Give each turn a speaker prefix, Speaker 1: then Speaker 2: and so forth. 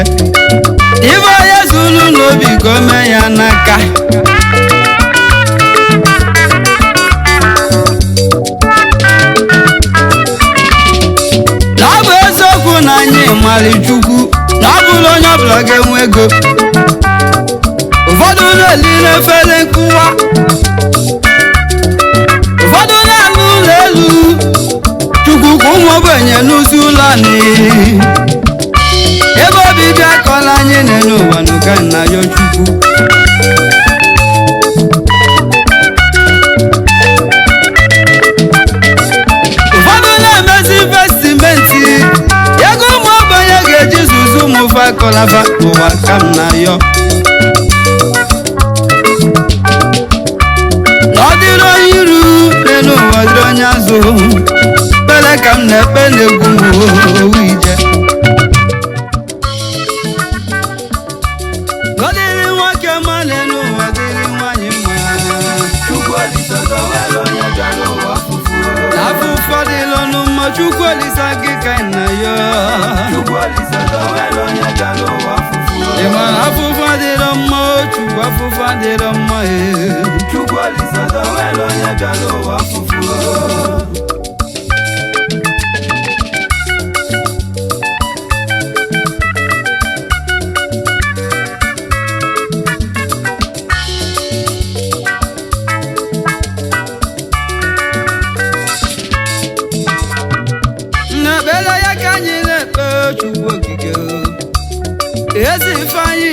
Speaker 1: ike ibe onye zuru n'obi gome ya n'aka na ọ bụ eziokwu na anyị mara Chukwu na ọ bụrụ onye ọbụla ga-enwe ego ụfọdụ na-eli n'efere nkụwa ụfọdụ na-alụ ụlọ elu Chukwu ka ụmụ ogbenye n'ụzọ ụlọ anyị ebe obibi akọla anyị n'elu ụwa n'ụka nna ya Chukwu ụfọdụ na-emezi investimenti ego ụmụ ogbenye ga-eji zụzụ ụmụ fakọlava ụwa ka m na yọ na ọ dịrị onye iru n'elu ụwa dịrị onye azụ pele ka m na-ekpe na-egwu m owu ije ọ dịrị nwoke ma n'elu ụwa dịrị nwanyị mma afụfụ dịrị ọnụ mma Chukwu olisa gị ka nna ya ị mara afụfụ dịrị mma Chukwu afụfụ dịrị mma Chukwu okike ezi Ifeanyi